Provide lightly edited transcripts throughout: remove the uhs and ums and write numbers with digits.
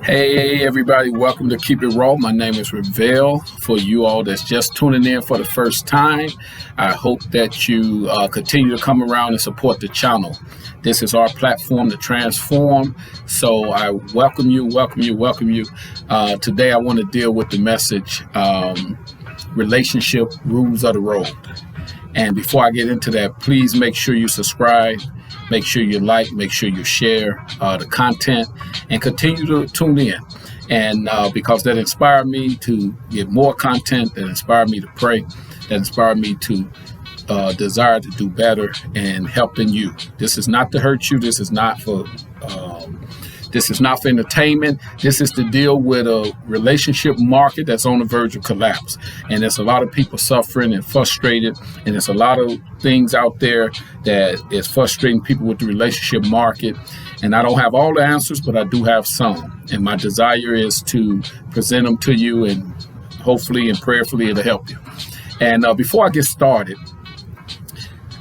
Hey everybody, welcome to Keep It Raw. My name is Ravel. For you all that's just tuning in for the first time, I hope that you continue to come around and support the channel. This is our platform to transform. So I welcome you. Today I want to deal with the message, relationship rules of the road. And before I get into that, please make sure you subscribe. Make sure you like, make sure you share the content, and continue to tune in. And because that inspired me to get more content, that inspired me to pray, that inspired me to desire to do better and helping you. This is not to hurt you. This is not for entertainment. This is to deal with a relationship market that's on the verge of collapse. And there's a lot of people suffering and frustrated. And there's a lot of things out there that is frustrating people with the relationship market. And I don't have all the answers, but I do have some. And my desire is to present them to you, and hopefully and prayerfully it'll help you. And before I get started,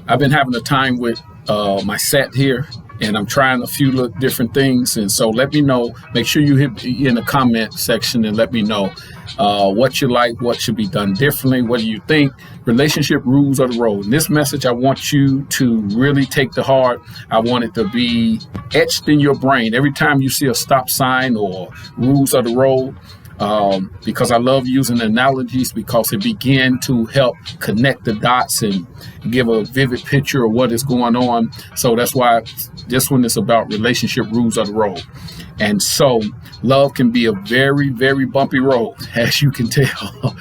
I've been having a time with my set here. And I'm trying a few different things. And so let me know. Make sure you hit in the comment section and let me know what you like, what should be done differently. What do you think? Relationship rules of the road. And this message, I want you to really take to heart. I want it to be etched in your brain every time you see a stop sign or rules of the road. Because I love using analogies, because it begin to help connect the dots and give a vivid picture of what is going on. So that's why this one is about relationship rules of the road. And so love can be a very, very bumpy road, as you can tell.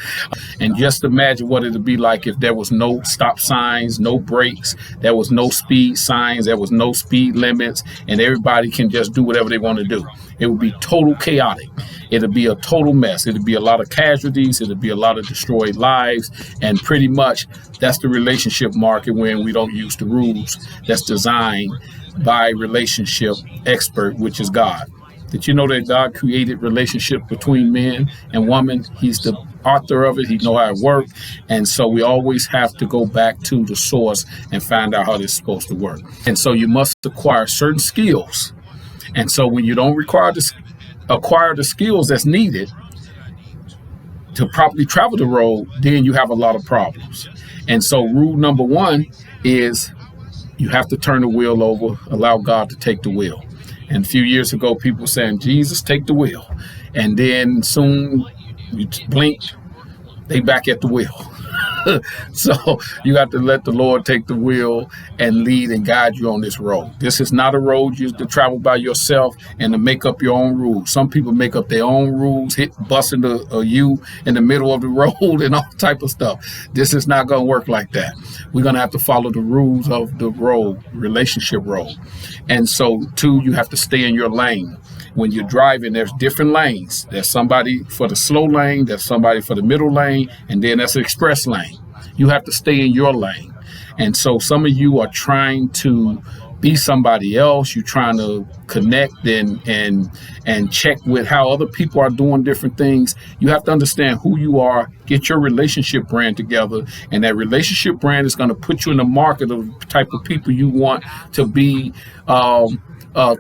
And just imagine what it would be like if there was no stop signs, no brakes, there was no speed signs, there was no speed limits, and everybody can just do whatever they want to do. It would be total chaotic. It'll be a total mess. It'll be a lot of casualties. It'll be a lot of destroyed lives. And pretty much that's the relationship market when we don't use the rules that's designed by relationship expert, which is God. Did you know that God created relationship between man and woman? He's the author of it. He know how it works. And so we always have to go back to the source and find out how this is supposed to work. And so you must acquire certain skills. And so when you don't acquire the skills that's needed to properly travel the road, then you have a lot of problems. And so rule number one is you have to turn the wheel over, allow God to take the wheel. And a few years ago, people were saying, Jesus, take the wheel. And then soon you blink, they back at the wheel. So you have to let the Lord take the wheel and lead and guide you on this road. This is not a road you to travel by yourself and to make up your own rules. Some people make up their own rules, busting a U in the middle of the road and all type of stuff. This is not going to work like that. We're going to have to follow the rules of the road, relationship road. And so, too, you have to stay in your lane. When you're driving, there's different lanes. There's somebody for the slow lane, there's somebody for the middle lane, and then there's an express lane. You have to stay in your lane. And so some of you are trying to be somebody else. You're trying to connect and check with how other people are doing different things. You have to understand who you are, get your relationship brand together, and that relationship brand is going to put you in the market of the type of people you want to be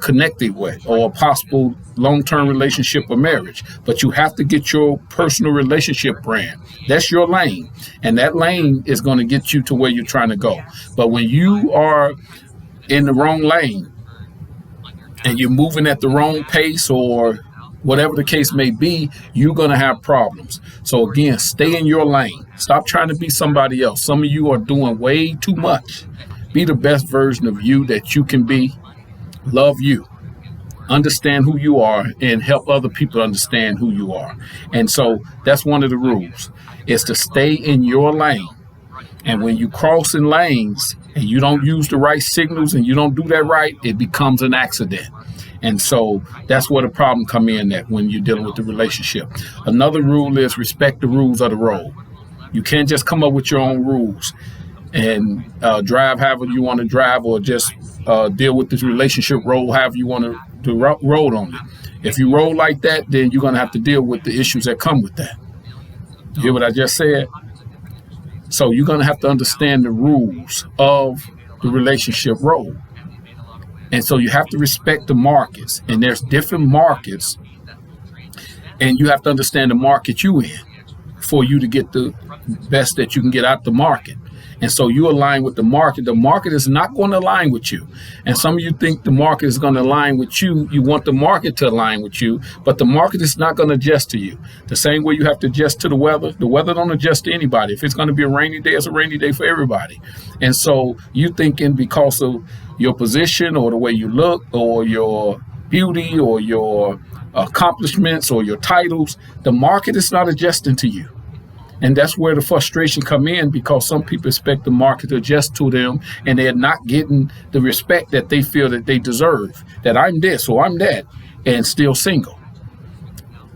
connected with, or a possible long-term relationship or marriage. But you have to get your personal relationship brand. That's your lane. And that lane is going to get you to where you're trying to go. But when you are in the wrong lane and you're moving at the wrong pace or whatever the case may be, you're going to have problems. So again, stay in your lane. Stop trying to be somebody else. Some of you are doing way too much. Be the best version of you that you can be. Love you, understand who you are, and help other people understand who you are. And so that's one of the rules, is to stay in your lane. And when you cross in lanes and you don't use the right signals and you don't do that right, it becomes an accident. And so that's where the problem come in at when you're dealing with the relationship. Another rule is respect the rules of the road. You can't just come up with your own rules and drive however you want to drive, or just deal with this relationship road however you want to roll on it. If you roll like that, then you're going to have to deal with the issues that come with that. You hear what I just said? So you're going to have to understand the rules of the relationship road. And so you have to respect the markets. And there's different markets And you have to understand the market you in for you to get the best that you can get out the market. And so you align with the market. The market is not going to align with you. And some of you think the market is going to align with you. You want the market to align with you, but the market is not going to adjust to you. The same way you have to adjust to the weather don't adjust to anybody. If it's going to be a rainy day, it's a rainy day for everybody. And so you thinking because of your position or the way you look or your beauty or your accomplishments or your titles, the market is not adjusting to you. And that's where the frustration come in, because some people expect the market to adjust to them and they're not getting the respect that they feel that they deserve, that I'm this or I'm that, and still single.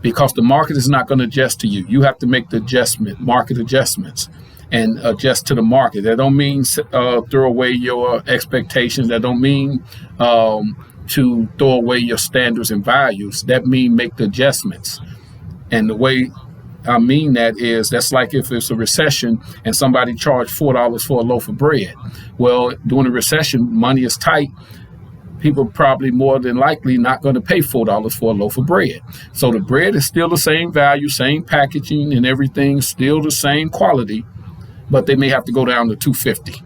Because the market is not going to adjust to you. You have to make the market adjustments, and adjust to the market. That don't mean throw away your expectations. That don't mean to throw away your standards and values. That mean make the adjustments. And the way I mean that is, that's like if it's a recession and somebody charged $4 for a loaf of bread. Well, during a recession, money is tight. People probably more than likely not going to pay $4 for a loaf of bread. So the bread is still the same value, same packaging and everything, still the same quality, but they may have to go down to $2.50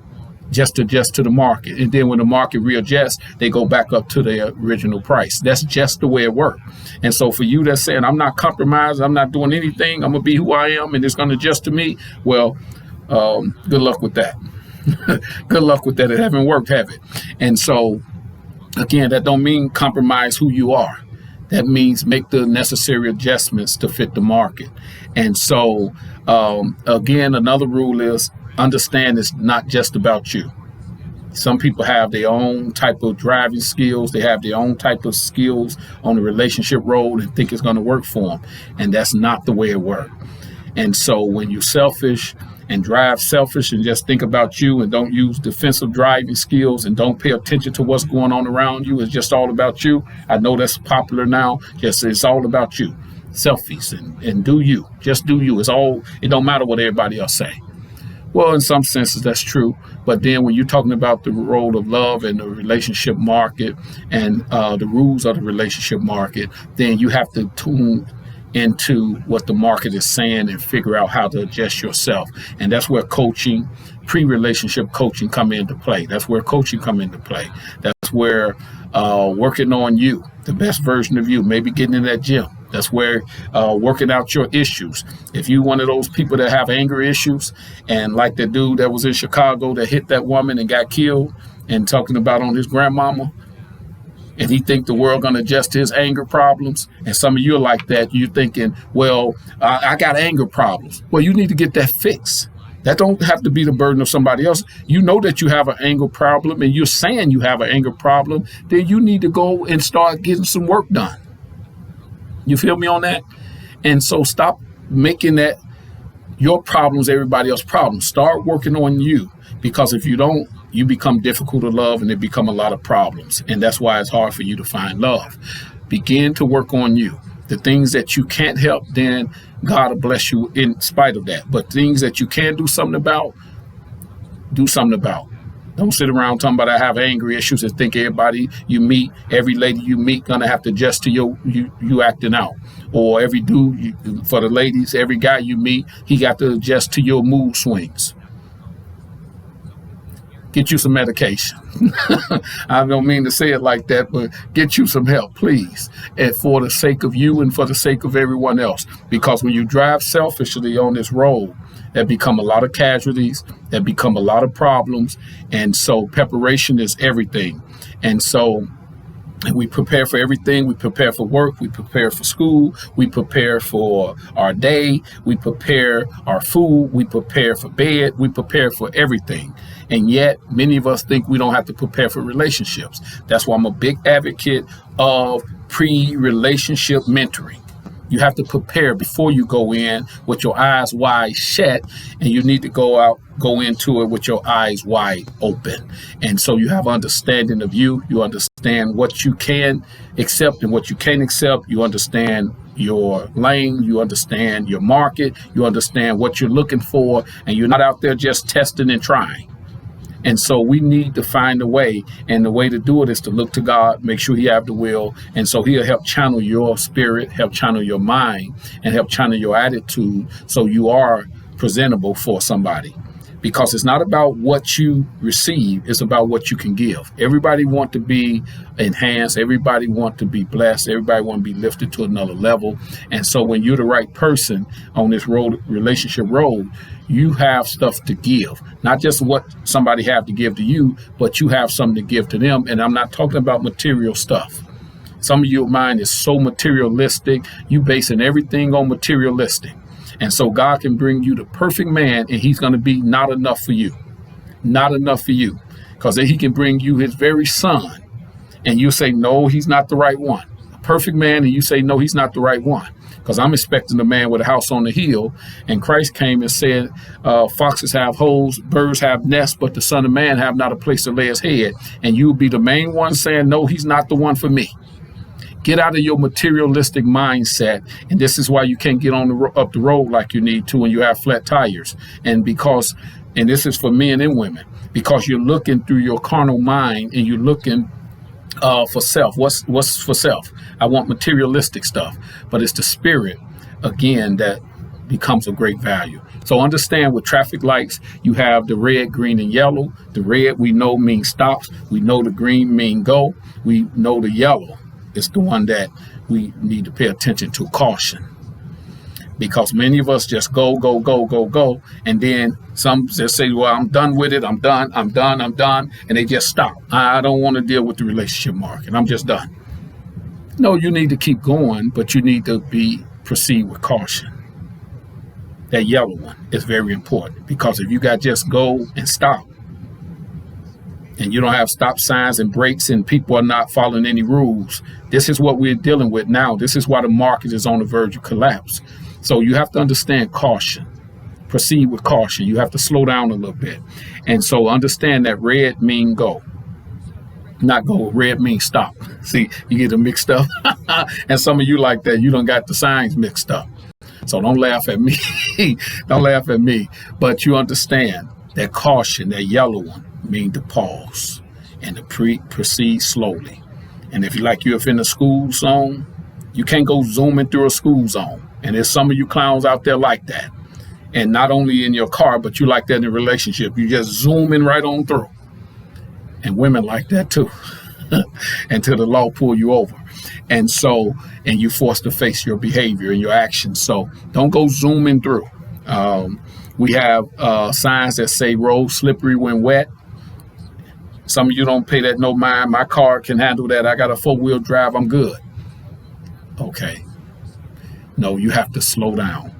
just to adjust to the market. And then when the market readjusts, they go back up to their original price. That's just the way it works. And so for you that's saying, I'm not compromised, I'm not doing anything, I'm going to be who I am and it's going to adjust to me, well, good luck with that. Good luck with that. It haven't worked, have it? And so, again, that don't mean compromise who you are. That means make the necessary adjustments to fit the market. And so, again, another rule is understand it's not just about you. Some people have their own type of driving skills. They have their own type of skills on the relationship road and think it's going to work for them. And that's not the way it works. And so when you're selfish and drive selfish and just think about you and don't use defensive driving skills and don't pay attention to what's going on around you, it's just all about you. I know that's popular now. Just it's all about you. Selfies and do you. Just do you. It don't matter what everybody else say. Well, in some senses, that's true. But then when you're talking about the role of love and the relationship market and the rules of the relationship market, then you have to tune into what the market is saying and figure out how to adjust yourself. And that's where coaching, pre-relationship coaching come into play. That's where coaching come into play. That's where working on you, the best version of you, maybe getting in that gym. That's where working out your issues. If you one of those people that have anger issues, and like the dude that was in Chicago that hit that woman and got killed and talking about on his grandmama, and he think the world going to adjust to his anger problems, and some of you are like that, you're thinking, well, I got anger problems. Well, you need to get that fixed. That don't have to be the burden of somebody else. You know that you have an anger problem and you're saying you have an anger problem, then you need to go and start getting some work done. You feel me on that? And so stop making that your problems everybody else's problems. Start working on you, because if you don't, you become difficult to love and it become a lot of problems. And that's why it's hard for you to find love. Begin to work on you. The things that you can't help, then God will bless you in spite of that. But things that you can do something about, do something about. Don't sit around talking about I have anger issues and think everybody you meet, every lady you meet, gonna have to adjust to you acting out. Or every dude, for the ladies, every guy you meet, he got to adjust to your mood swings. Get you some medication. I don't mean to say it like that, but get you some help, please. And for the sake of you and for the sake of everyone else. Because when you drive selfishly on this road, there become a lot of casualties, there become a lot of problems. And so preparation is everything. And so we prepare for everything. We prepare for work. We prepare for school. We prepare for our day. We prepare our food. We prepare for bed. We prepare for everything. And yet, many of us think we don't have to prepare for relationships. That's why I'm a big advocate of pre-relationship mentoring. You have to prepare before you go in with your eyes wide shut, and you need to go into it with your eyes wide open. And so you have understanding of you. You understand what you can accept and what you can't accept. You understand your lane. You understand your market. You understand what you're looking for, and you're not out there just testing and trying. And so we need to find a way, and the way to do it is to look to God, make sure He have the will, and so He'll help channel your spirit, help channel your mind, and help channel your attitude, so you are presentable for somebody. Because it's not about what you receive, it's about what you can give. Everybody want to be enhanced, everybody want to be blessed, everybody want to be lifted to another level. And so when you're the right person on this road, relationship road, you have stuff to give. Not just what somebody have to give to you, but you have something to give to them. And I'm not talking about material stuff. Some of your mind is so materialistic, you basing everything on materialistic. And so God can bring you the perfect man, and he's going to be not enough for you. Not enough for you. Because then he can bring you his very son, and you say, no, he's not the right one. A perfect man, and you say, no, he's not the right one. Because I'm expecting a man with a house on the hill, and Christ came and said, foxes have holes, birds have nests, but the Son of Man have not a place to lay his head. And you'll be the main one saying, no, he's not the one for me. Get out of your materialistic mindset, and this is why you can't get on up the road like you need to when you have flat tires. And this is for men and women, because you're looking through your carnal mind, and you're looking for self. What's for self? I want materialistic stuff, but it's the spirit, again, that becomes of great value. So understand, with traffic lights, you have the red, green, and yellow. The red we know means stops. We know the green mean go. We know the yellow is the one that we need to pay attention to, caution. Because many of us just go. And then some just say, well, I'm done with it. I'm done. And they just stop. I don't want to deal with the relationship market. I'm just done. No, you need to keep going, but you need to proceed with caution. That yellow one is very important, because if you got just go and stop, and you don't have stop signs and brakes, and people are not following any rules, this is what we're dealing with now. This is why the market is on the verge of collapse. So you have to understand caution. Proceed with caution. You have to slow down a little bit. And so understand that red mean go. Not go, red means stop. See, you get them mixed up. And some of you like that, you done got the signs mixed up. So don't laugh at me. Don't laugh at me. But you understand that caution, that yellow one, mean to pause and to proceed slowly. And if you're in a school zone, you can't go zooming through a school zone. And there's some of you clowns out there like that. And not only in your car, but you like that in a relationship. You just zooming right on through. And women like that too. Until the law pull you over. And you forced to face your behavior and your actions. So don't go zooming through. We have signs that say road slippery when wet. Some of you don't pay that no mind. My car can handle that. I got a 4-wheel drive. I'm good. Okay. No, you have to slow down.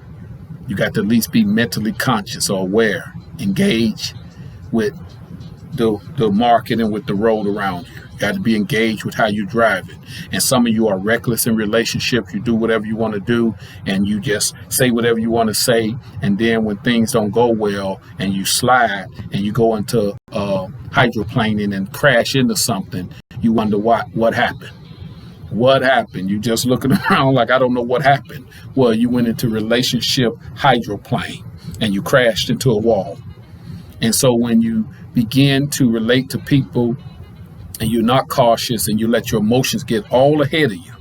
You got to at least be mentally conscious or aware. Engage with the market and with the road around you. You got to be engaged with how you drive it. And some of you are reckless in relationships. You do whatever you want to do, and you just say whatever you want to say. And then when things don't go well, and you slide and you go into hydroplaning and crash into something, you wonder what happened. What happened? You just looking around like, I don't know what happened. Well, you went into relationship hydroplane and you crashed into a wall. And so when you begin to relate to people and you're not cautious and you let your emotions get all ahead of you,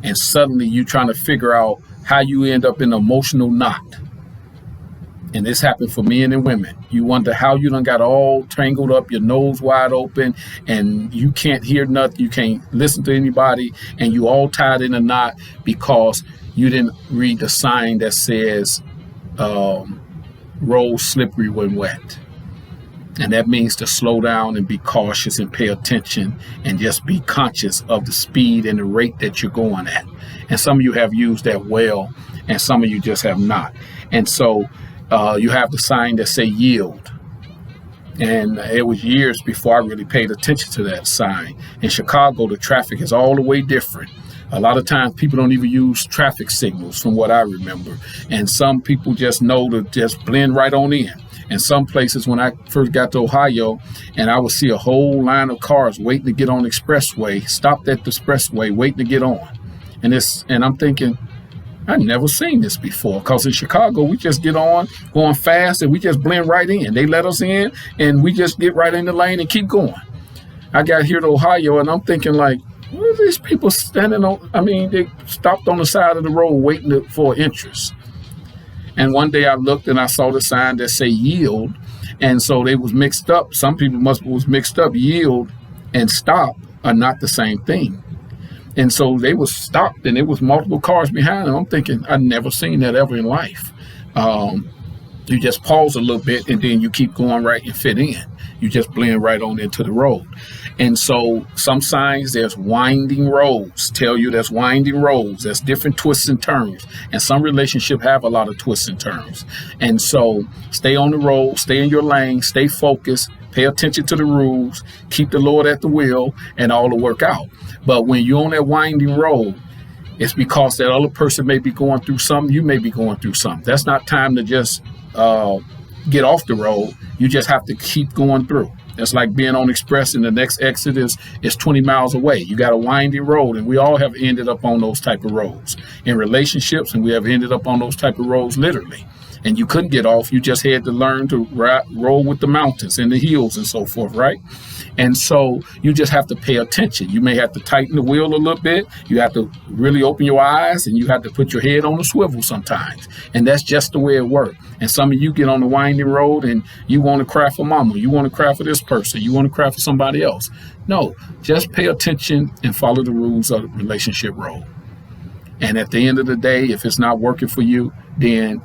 and suddenly you're trying to figure out how you end up in an emotional knot. And this happened for men and women. You wonder how you done got all tangled up, your nose wide open, and you can't hear nothing, you can't listen to anybody, and you all tied in a knot because you didn't read the sign that says road slippery when wet. And that means to slow down and be cautious and pay attention and just be conscious of the speed and the rate that you're going at. And some of you have used that well, and some of you just have not. And so you have the sign that say yield. And it was years before I really paid attention to that sign. In Chicago, the traffic is all the way different. A lot of times people don't even use traffic signals from what I remember. And some people just know to just blend right on in. And some places, when I first got to Ohio, and I would see a whole line of cars waiting to get on the expressway, stopped at the expressway, waiting to get on. And I'm thinking, I never seen this before. Because in Chicago, we just get on, going fast, and we just blend right in. They let us in, and we just get right in the lane and keep going. I got here to Ohio, and I'm thinking like, what are these people standing on? I mean, they stopped on the side of the road waiting for interest. And one day I looked and I saw the sign that say yield. And so they was mixed up. Some people was mixed up. Yield and stop are not the same thing. And so they was stopped, and there was multiple cars behind them. I'm thinking, I've never seen that ever in life. You just pause a little bit, and then you keep going right and fit in. You just blend right on into the road. And so some signs, there's winding roads, tell you there's winding roads. There's different twists and turns. And some relationships have a lot of twists and turns. And so stay on the road, stay in your lane, stay focused, pay attention to the rules, keep the Lord at the wheel, and all will work out. But when you're on that winding road, it's because that other person may be going through something, you may be going through something. That's not time to just get off the road. You just have to keep going through. That's like being on Express and the next exit is 20 miles away. You got a winding road, and we all have ended up on those type of roads in relationships, and we have ended up on those type of roads literally. And you couldn't get off. You just had to learn to roll with the mountains and the hills and so forth, right? And so you just have to pay attention. You may have to tighten the wheel a little bit. You have to really open your eyes, and you have to put your head on the swivel sometimes. And that's just the way it works. And some of you get on the winding road and you want to cry for mama. You want to cry for this person. You want to cry for somebody else. No, just pay attention and follow the rules of the relationship road. And at the end of the day, if it's not working for you, then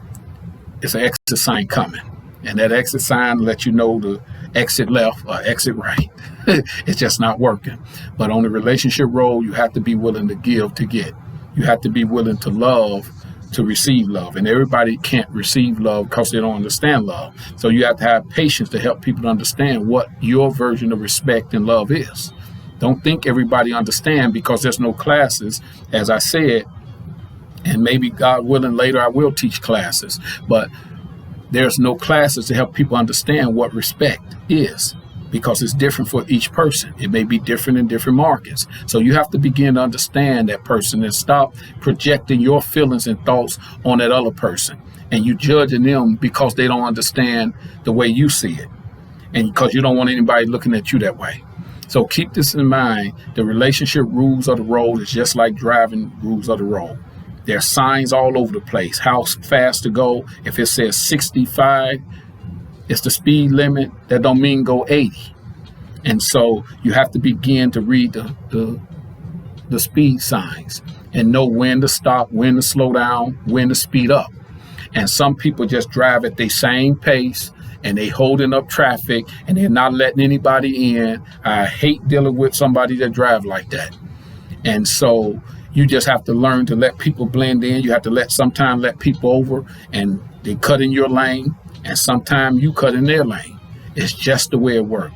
it's an exit sign coming. And that exit sign lets you know to exit left or exit right. It's just not working. But on the relationship road, you have to be willing to give to get. You have to be willing to love to receive love. And everybody can't receive love because they don't understand love. So you have to have patience to help people to understand what your version of respect and love is. Don't think everybody understand because there's no classes, as I said. And maybe God willing, later I will teach classes. But there's no classes to help people understand what respect is because it's different for each person. It may be different in different markets. So you have to begin to understand that person and stop projecting your feelings and thoughts on that other person. And you judging them because they don't understand the way you see it. And because you don't want anybody looking at you that way. So keep this in mind. The relationship rules of the road is just like driving rules of the road. There are signs all over the place, how fast to go. If it says 65, it's the speed limit. That don't mean go 80. And so you have to begin to read the speed signs and know when to stop, when to slow down, when to speed up. And some people just drive at the same pace and they holding up traffic and they're not letting anybody in. I hate dealing with somebody that drive like that. And so you just have to learn to let people blend in. You have to sometimes let people over and they cut in your lane, and sometimes you cut in their lane. It's just the way it works.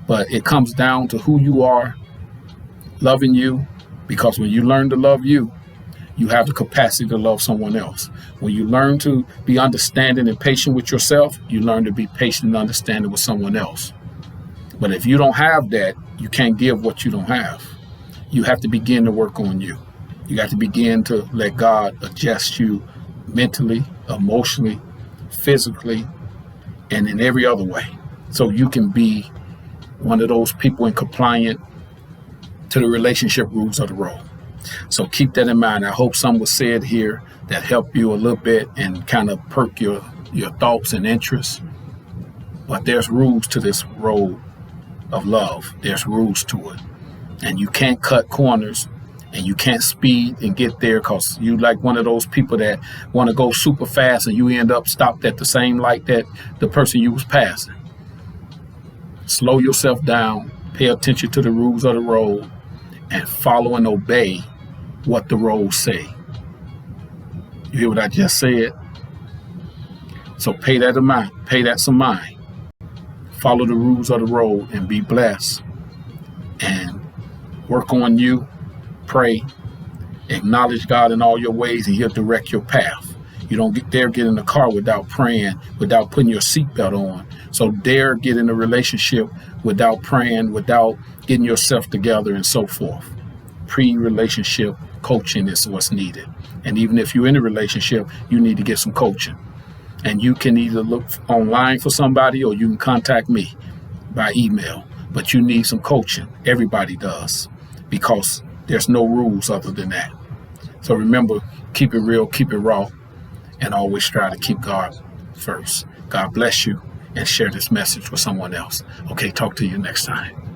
But it comes down to who you are, loving you, because when you learn to love you, you have the capacity to love someone else. When you learn to be understanding and patient with yourself, you learn to be patient and understanding with someone else. But if you don't have that, you can't give what you don't have. You have to begin to work on you. You got to begin to let God adjust you mentally, emotionally, physically, and in every other way. So you can be one of those people in compliant to the relationship rules of the road. So keep that in mind. I hope some was said here that helped you a little bit and kind of perk your thoughts and interests. But there's rules to this road of love. There's rules to it. And you can't cut corners and you can't speed and get there because you like one of those people that want to go super fast and you end up stopped at the same light that the person you was passing. Slow yourself down, pay attention to the rules of the road, and follow and obey what the rules say. You hear what I just said? So pay that some mind. Follow the rules of the road and be blessed. And work on you. Pray, acknowledge God in all your ways, and He'll direct your path. You don't get in the car without praying, without putting your seatbelt on. So dare get in a relationship without praying, without getting yourself together and so forth. Pre-relationship Coaching is what's needed. And even if you're in a relationship, you need to get some coaching. And you can either look online for somebody or you can contact me by email. But you need some coaching. Everybody does, because there's no rules other than that. So remember, keep it real, keep it raw, and always try to keep God first. God bless you, and share this message with someone else. Okay, talk to you next time.